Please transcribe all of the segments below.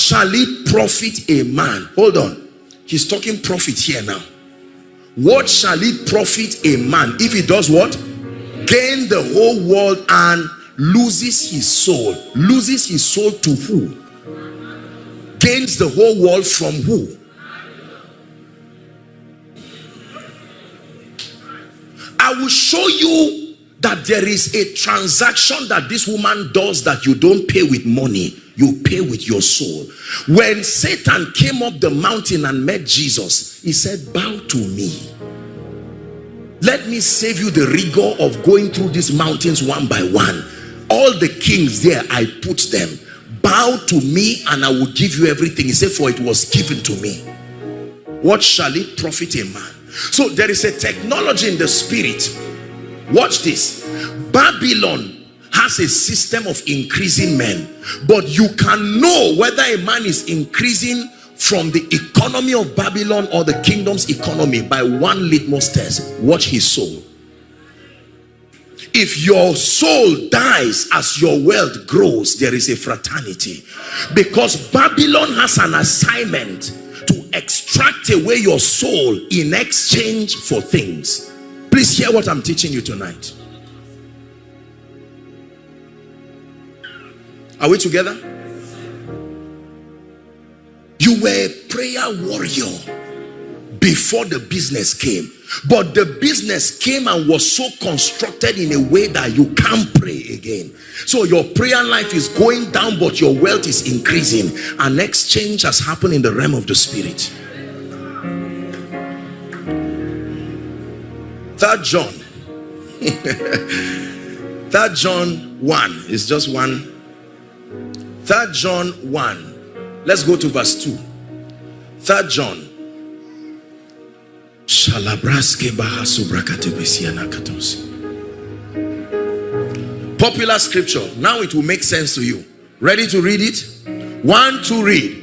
shall it profit a man? Hold on. He's talking profit here now. What shall it profit a man if he does what? Gain the whole world and loses his soul. Loses his soul to who? Gains the whole world from who? I will show you that there is a transaction that this woman does that you don't pay with money, you pay with your soul. When Satan came up the mountain and met Jesus, he said, bow to me. Let me save you the rigor of going through these mountains one by one. All the kings there, I put them. Bow to me and I will give you everything. He said, for it was given to me. What shall it profit a man? So there is a technology in the spirit. Watch this. Babylon has a system of increasing men, but you can know whether a man is increasing from the economy of Babylon or the kingdom's economy by one litmus test. Watch his soul. If your soul dies as your wealth grows, there is a fraternity, because Babylon has an assignment to extract away your soul in exchange for things. Please hear what I'm teaching you tonight. Are we together? You were a prayer warrior before the business came, but the business came and was so constructed in a way that you can't pray again. So your prayer life is going down, but your wealth is increasing. An exchange has happened in the realm of the spirit. 3 John 3 John 1 is just one. 3 John 1. Let's go to verse 2. 3 John. Popular scripture. Now it will make sense to you. Ready to read it? 1, 2, read.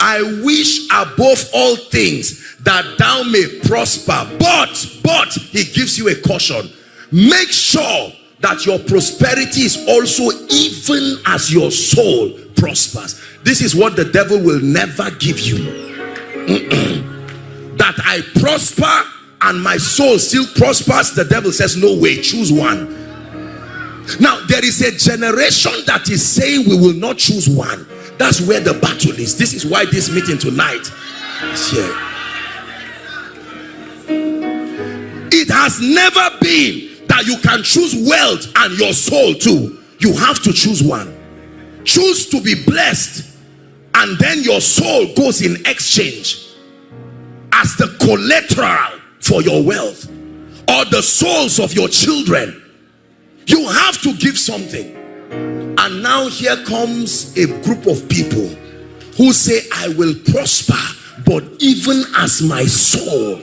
I wish above all things that thou may prosper, but he gives you a caution. Make sure that your prosperity is also even as your soul prospers. This is what the devil will never give you. That I prosper and my soul still prospers. The devil says, no way, choose one. Now there is a generation that is saying we will not choose one. That's where the battle is. This is why this meeting tonight is here. It has never been that you can choose wealth and your soul too. You have to choose one. Choose to be blessed, and then your soul goes in exchange as the collateral for your wealth, or the souls of your children. You have to give something. And now here comes a group of people who say, I will prosper, but even as my soul.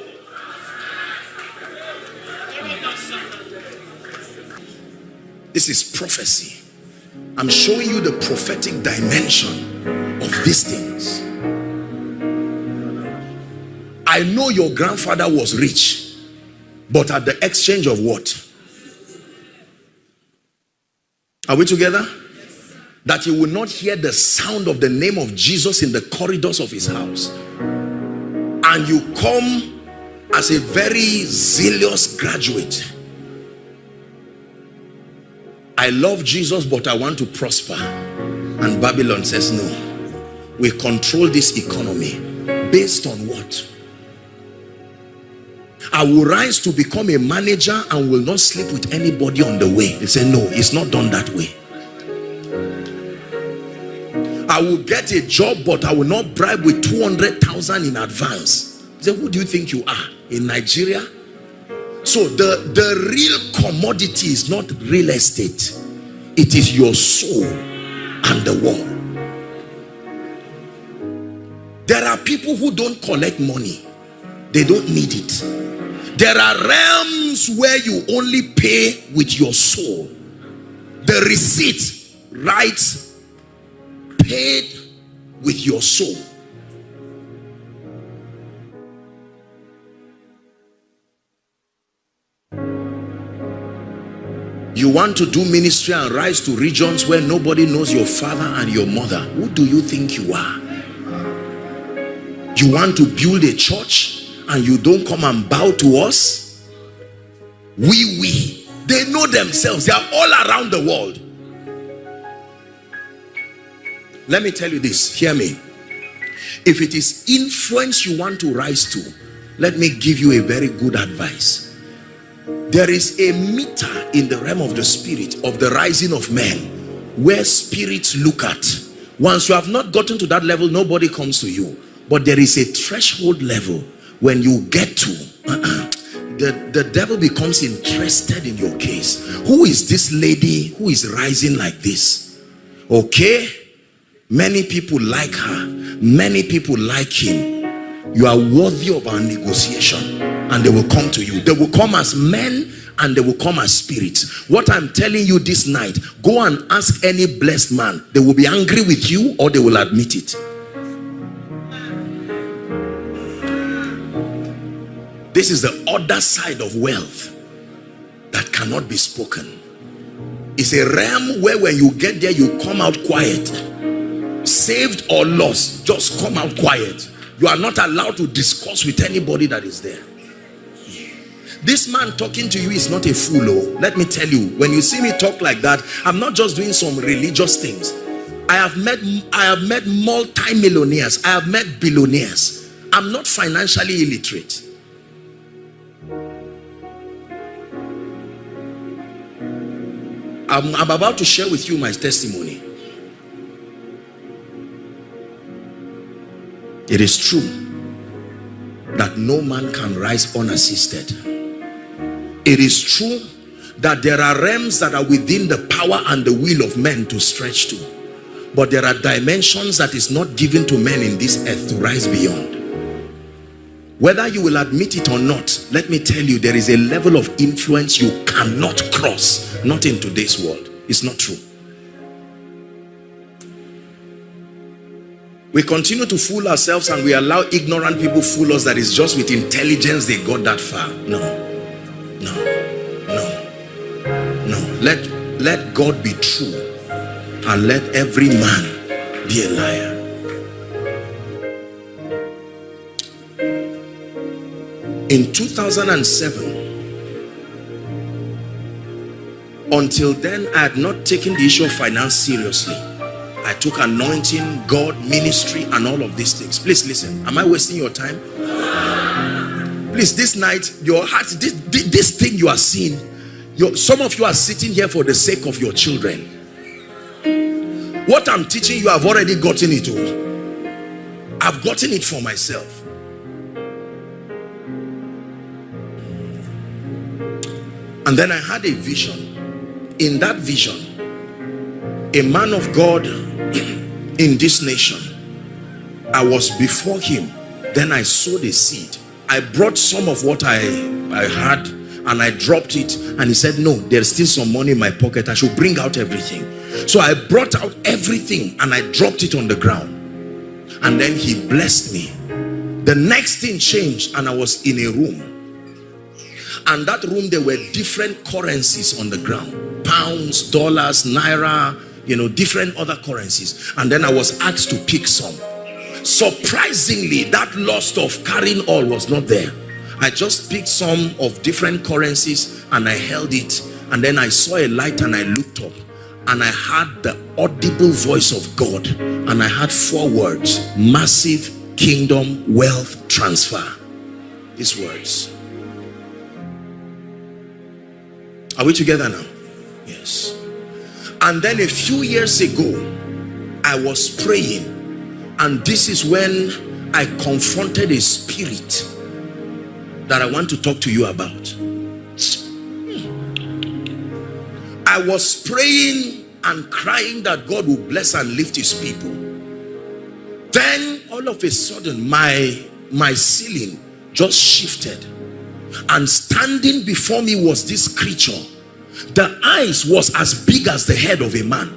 This is prophecy. I'm showing you the prophetic dimension of these things. I know your grandfather was rich, but at the exchange of what? Are we together? That he will not hear the sound of the name of Jesus in the corridors of his house. And you come as a very zealous graduate. I love Jesus, but I want to prosper. And Babylon says, no. We control this economy. Based on what? I will rise to become a manager and will not sleep with anybody on the way. They say, no, it's not done that way. I will get a job, but I will not bribe with 200,000 in advance. They say, who do you think you are? In Nigeria? So the real commodity is not real estate. It is your soul and the world. There are people who don't collect money. They don't need it. There are realms where you only pay with your soul. The receipt writes paid with your soul. You want to do ministry and rise to regions where nobody knows your father and your mother. Who do you think you are? You want to build a church and you don't come and bow to us? They know themselves. They are all around the world. Let me tell you this. Hear me. If it is influence you want to rise to, let me give you a very good advice. There is a meter in the realm of the spirit of the rising of men where spirits look at. Once you have not gotten to that level, nobody comes to you. But there is a threshold level when you get to, the devil becomes interested in your case. Who is this lady who is rising like this? Okay, many people like her, many people like him. You are worthy of our negotiation, and they will come to you. They will come as men and they will come as spirits. What I'm telling you this night, go and ask any blessed man. They will be angry with you or they will admit it. This is the other side of wealth that cannot be spoken. It's a realm where when you get there, you come out quiet. Saved or lost, just come out quiet. You are not allowed to discuss with anybody that is there. This man talking to you is not a fool. Oh, let me tell you, when you see me talk like that, I'm not just doing some religious things. I have met multi-millionaires. I have met billionaires. I'm not financially illiterate. I'm about to share with you my testimony. It is true that no man can rise unassisted. It is true that there are realms that are within the power and the will of men to stretch to. But there are dimensions that is not given to men in this earth to rise beyond. Whether you will admit it or not, let me tell you, there is a level of influence you cannot cross. Not in today's world. It's not true. We continue to fool ourselves and we allow ignorant people fool us that it's just with intelligence they got that far. No. Let God be true and let every man be a liar. In 2007, until then, I had not taken the issue of finance seriously. I took anointing, God, ministry, and all of these things. Please listen. Am I wasting your time? Please, this night, your heart, this thing you are seeing, some of you are sitting here for the sake of your children. What I'm teaching you, I've already gotten it all. I've gotten it for myself. And then I had a vision. In that vision, a man of God in this nation, I was before him. Then I sowed a seed. I brought some of what I had and I dropped it, and he said, no, there's still some money in my pocket. I should bring out everything. So I brought out everything and I dropped it on the ground, and then he blessed me. The next thing changed, and I was in a room, and that room there were different currencies on the ground, pounds, dollars, naira, different other currencies. And then I was asked to pick some. Surprisingly, that lust of carrying all was not there. I just picked some of different currencies and I held it, and then I saw a light and I looked up and I heard the audible voice of God, and I had 4 words: massive kingdom wealth transfer. These words. Are we together now? Yes. And then a few years ago, I was praying, and this is when I confronted a spirit that I want to talk to you about. I was praying and crying that God will bless and lift his people. Then all of a sudden my ceiling just shifted, and standing before me was this creature. The eyes was as big as the head of a man.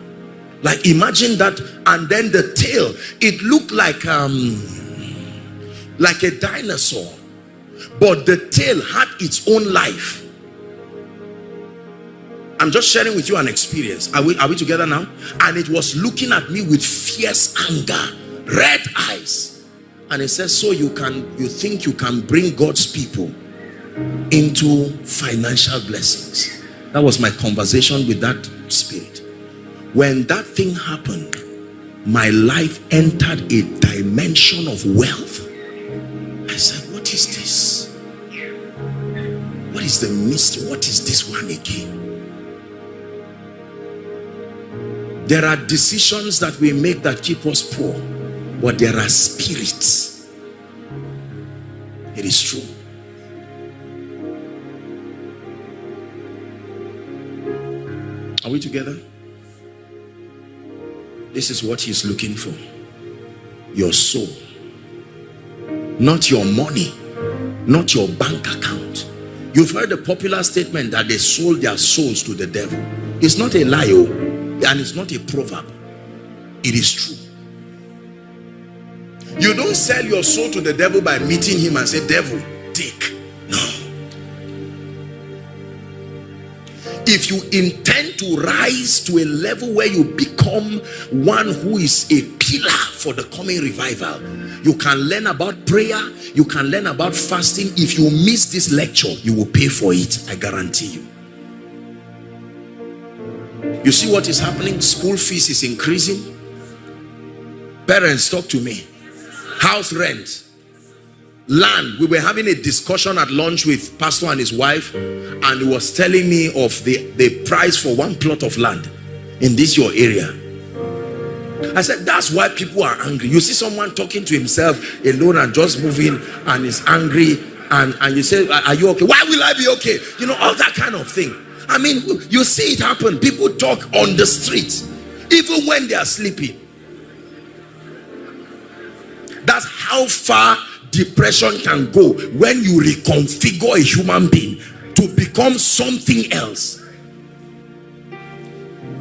Like, imagine that. And then the tail, it looked like a dinosaur, but the tail had its own life. I'm just sharing with you an experience. Are we together now? And it was looking at me with fierce anger, red eyes. And it says, so you think you can bring God's people into financial blessings. That was my conversation with that spirit. When that thing happened, my life entered a dimension of wealth. I said, what is this? What is the mystery? What is this one again? There are decisions that we make that keep us poor, but there are spirits. It is true. Are we together? This is what he's looking for. Your soul. Not your money. Not your bank account. You've heard the popular statement that they sold their souls to the devil. It's not a lie, and it's not a proverb. It is true. You don't sell your soul to the devil by meeting him and say, devil, take. No. If you intend to rise to a level where you become one who is a pillar for the coming revival, you can learn about prayer, you can learn about fasting. If you miss this lecture, you will pay for it, I guarantee you. You see what is happening? School fees is increasing. Parents, talk to me. House rent, land. We were having a discussion at lunch with pastor and his wife, and he was telling me of the price for one plot of land in this your area. I said, that's why people are angry. You see someone talking to himself alone and just moving and is angry, and you say, are you okay? Why will I be okay? You know, all that kind of thing. I mean, you see it happen. People talk on the street even when they are sleeping. That's how far depression can go when you reconfigure a human being to become something else.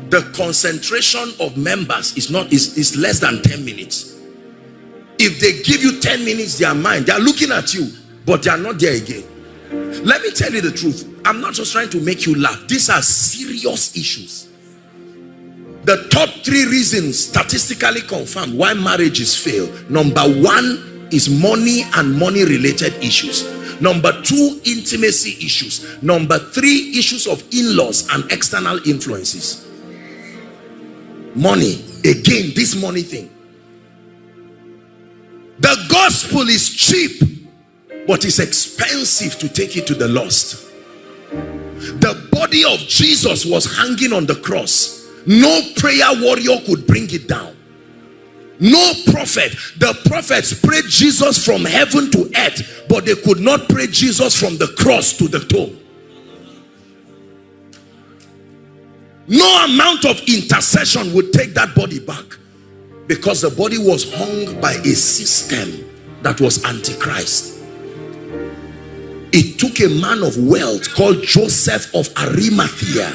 The concentration of members is less than 10 minutes. If they give you 10 minutes, their mind, they are looking at you, but they are not there again. Let me tell you the truth. I'm not just trying to make you laugh. These are serious issues. The top 3 reasons statistically confirmed why marriages fail. Number 1 is money and money related issues. Number 2, intimacy issues. Number 3, issues of in-laws and external influences. Money. Again, this money thing. The gospel is cheap, but it's expensive to take it to the lost. The body of Jesus was hanging on the cross. No prayer warrior could bring it down. No prophet. The prophets prayed Jesus from heaven to earth, but they could not pray Jesus from the cross to the tomb. No amount of intercession would take that body back, because the body was hung by a system that was antichrist. It took a man of wealth called Joseph of Arimathea.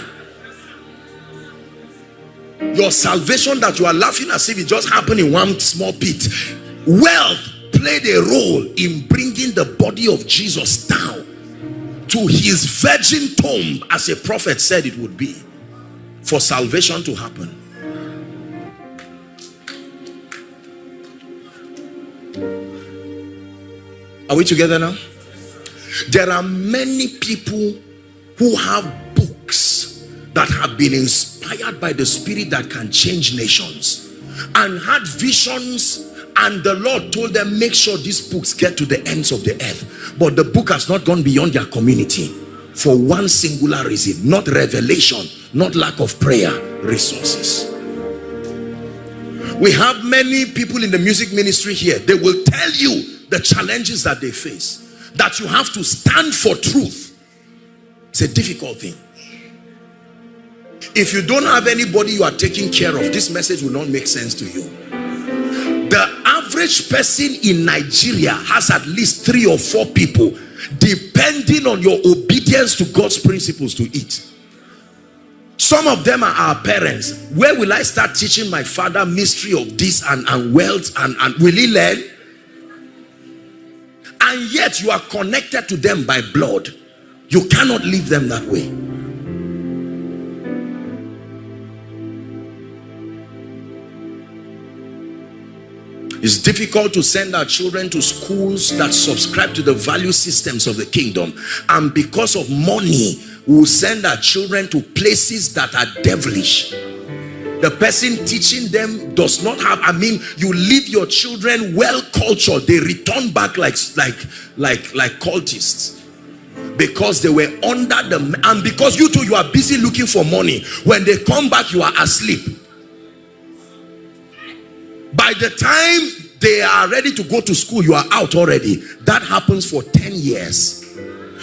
Your salvation that you are laughing as if it just happened in one small pit. Wealth played a role in bringing the body of Jesus down to his virgin tomb, as a prophet said it would be, for salvation to happen. Are we together now? There are many people who have books that have been inspired by the Spirit that can change nations, and had visions, and the Lord told them, make sure these books get to the ends of the earth. But the book has not gone beyond their community for one singular reason: not revelation, not lack of prayer, resources. We have many people in the music ministry here. They will tell you the challenges that they face, that you have to stand for truth. It's a difficult thing. If you don't have anybody you are taking care of, this message will not make sense to you. The average person in Nigeria has at least 3 or 4 people depending on your obedience to God's principles to eat. Some of them are our parents. Where will I start teaching my father mystery of this and wealth, and will he learn? And yet you are connected to them by blood. You cannot leave them that way. It's difficult to send our children to schools that subscribe to the value systems of the kingdom, and because of money we will send our children to places that are devilish. The person teaching them does not have, you leave your children well cultured, they return back like cultists, because they were under the, and because you too, you are busy looking for money. When they come back, you are asleep. By the time they are ready to go to school, you are out already. That happens for 10 years.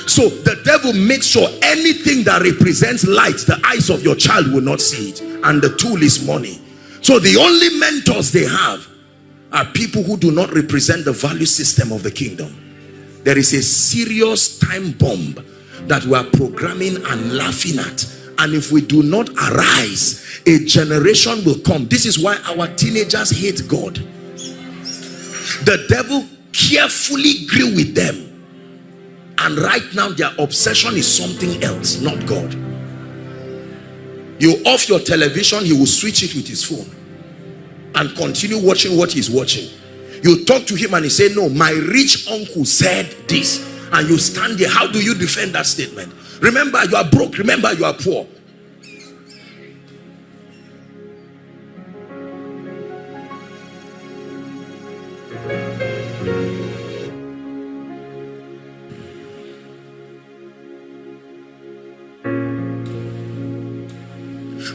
So the devil makes sure anything that represents light, the eyes of your child will not see it, and the tool is money. So the only mentors they have are people who do not represent the value system of the kingdom. There is a serious time bomb that we are programming and laughing at, and if we do not arise, a generation will come. This is why our teenagers hate God. The devil carefully grew with them, and right now their obsession is something else, not God. You off your television, he will switch it with his phone and continue watching what he's watching. You talk to him and he say, no, my rich uncle said this, and you stand there. How do you defend that statement? Remember, you are broke. Remember, you are poor.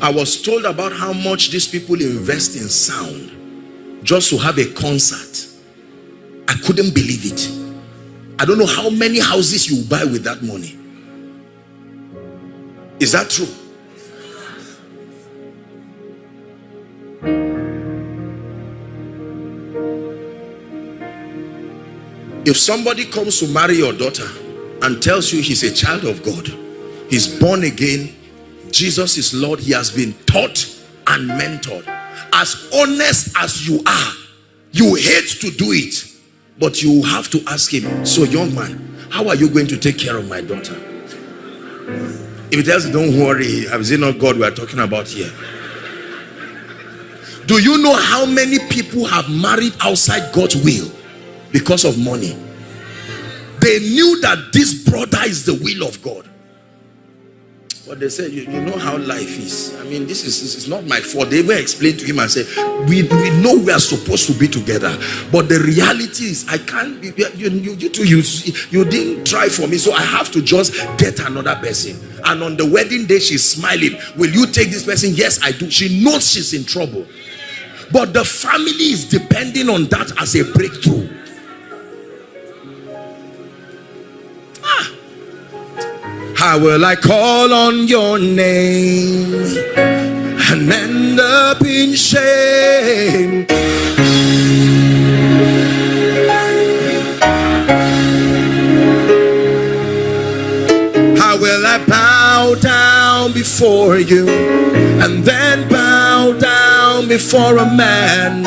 I was told about how much these people invest in sound just to have a concert. I couldn't believe it. I don't know how many houses you buy with that money. Is that true? If somebody comes to marry your daughter and tells you he's a child of God, he's born again, Jesus is Lord, he has been taught and mentored, as honest as you are, you hate to do it, but you have to ask him, so young man, how are you going to take care of my daughter? If he tells you, don't worry, is it not God we are talking about here? Do you know how many people have married outside God's will because of money? They knew that this brother is the will of God, but they said, you know how life is. This is not my fault. They even explained to him and said, we know we are supposed to be together, but the reality is I can't be. You didn't try for me, so I have to just get another person. And on the wedding day, she's smiling. Will you take this person? Yes, I do. She knows she's in trouble, but the family is depending on that as a breakthrough. How will I call on your name and end up in shame? How will I bow down before you and then bow down before a man?